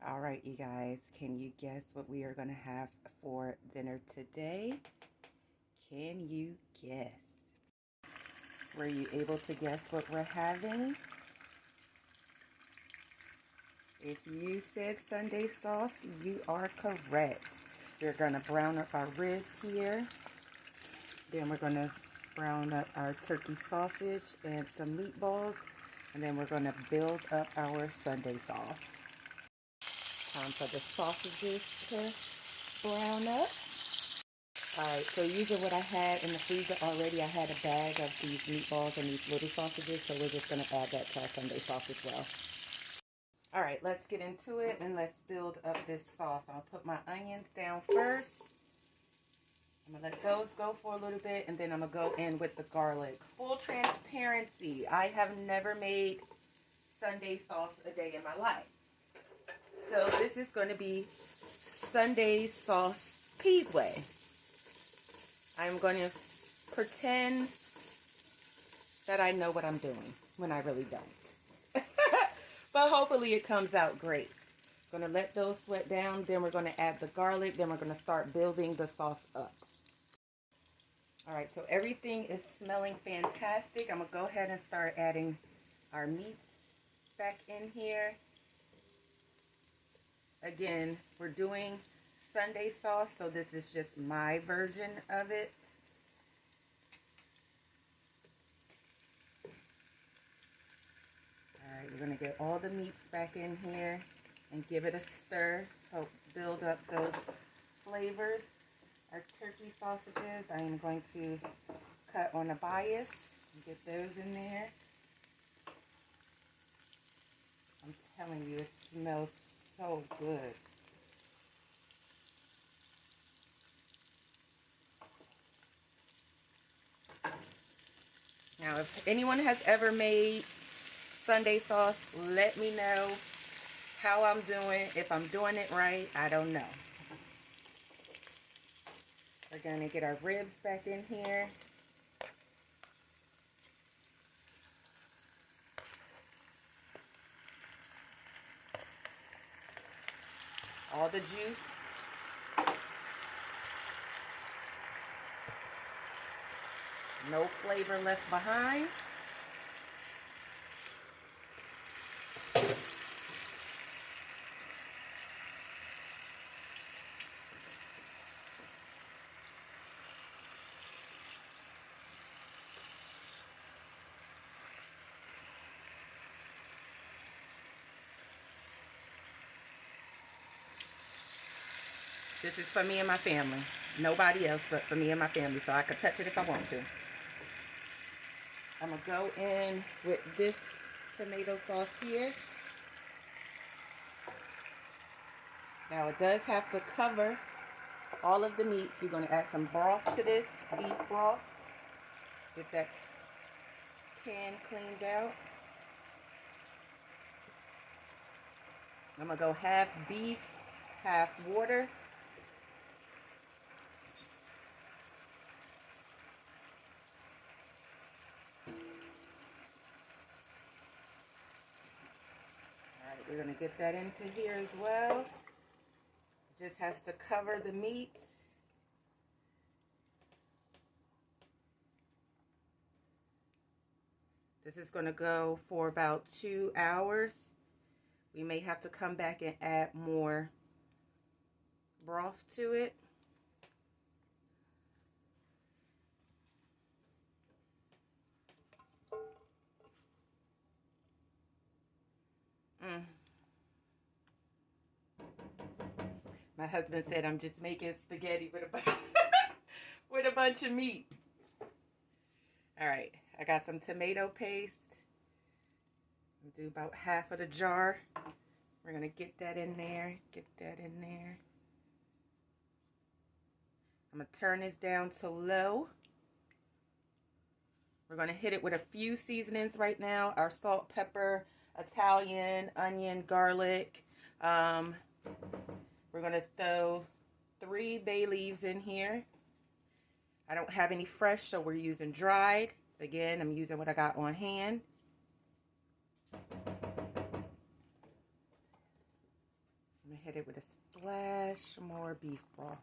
All right, you guys, can you guess what we are going to have for dinner today? Can you guess? Were you able to guess what we're having? If you said Sunday sauce, you are correct. We're going to brown up our ribs here. Then we're going to brown up our turkey sausage and some meatballs. And then we're going to build up our Sunday sauce. Time for the sausages to brown up. Alright, so using what I had in the freezer already, I had a bag of these meatballs and these little sausages, so we're just going to add that to our Sunday sauce as well. Alright, let's get into it and let's build up this sauce. I'll put my onions down first. I'm going to let those go for a little bit, and then I'm going to go in with the garlic. Full transparency, I have never made Sunday sauce a day in my life. So this is going to be Sunday sauce Pea's way. I'm going to pretend that I know what I'm doing when I really don't. But hopefully it comes out great. Going to let those sweat down. Then we're going to add the garlic. Then we're going to start building the sauce up. Alright, so everything is smelling fantastic. I'm going to go ahead and start adding our meats back in here. Again, we're doing Sunday sauce, so this is just my version of it. Alright, we're going to get all the meats back in here and give it a stir. Help build up those flavors. Our turkey sausages, I am going to cut on a bias and get those in there. I'm telling you, it smells so good. Now, if anyone has ever made Sunday sauce, let me know how I'm doing. If I'm doing it right, I don't know. We're going to get our ribs back in here. All the juice. No flavor left behind. This is for me and my family. Nobody else but for me and my family, so I can touch it if I want to. I'm going to go in with this tomato sauce here. Now it does have to cover all of the meats. You're going to add some broth to this, beef broth. Get that pan cleaned out. I'm going to go half beef, half water. Alright, we're going to get that into here as well. It just has to cover the meats. This is going to go for about 2 hours. We may have to come back and add more broth to it. My husband said I'm just making spaghetti with with a bunch of meat. Alright, I got some tomato paste. I'll do about half of the jar. We're going to get that in there. Get that in there. I'm going to turn this down to low. We're going to hit it with a few seasonings right now. Our salt, pepper, Italian, onion, garlic. We're going to throw 3 bay leaves in here. I don't have any fresh, so we're using dried. Again, I'm using what I got on hand. I'm gonna hit it with a splash more beef broth.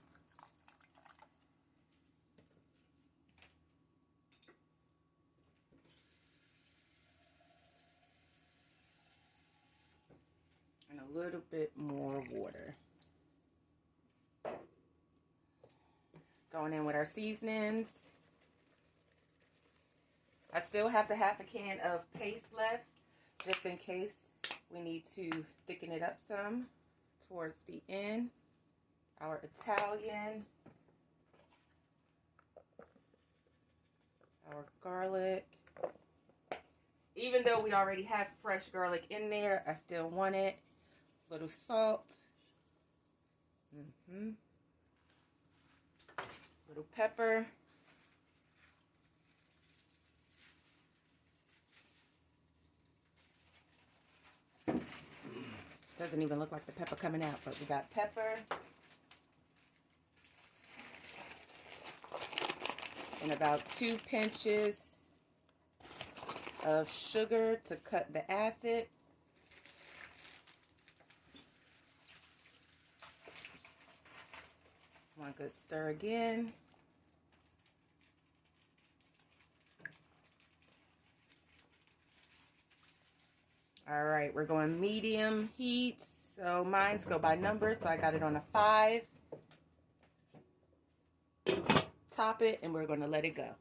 And a little bit more water. Going in with our seasonings. I still have the half a can of paste left, just in case we need to thicken it up some towards the end. Our Italian, our garlic. Even though we already have fresh garlic in there, I still want it. Little salt. Little pepper. Doesn't even look like the pepper coming out, but we got pepper. And about 2 pinches of sugar to cut the acid. One good stir again. All right, we're going medium heat. So mine's go by numbers, so I got it on a 5. Top it, and we're going to let it go.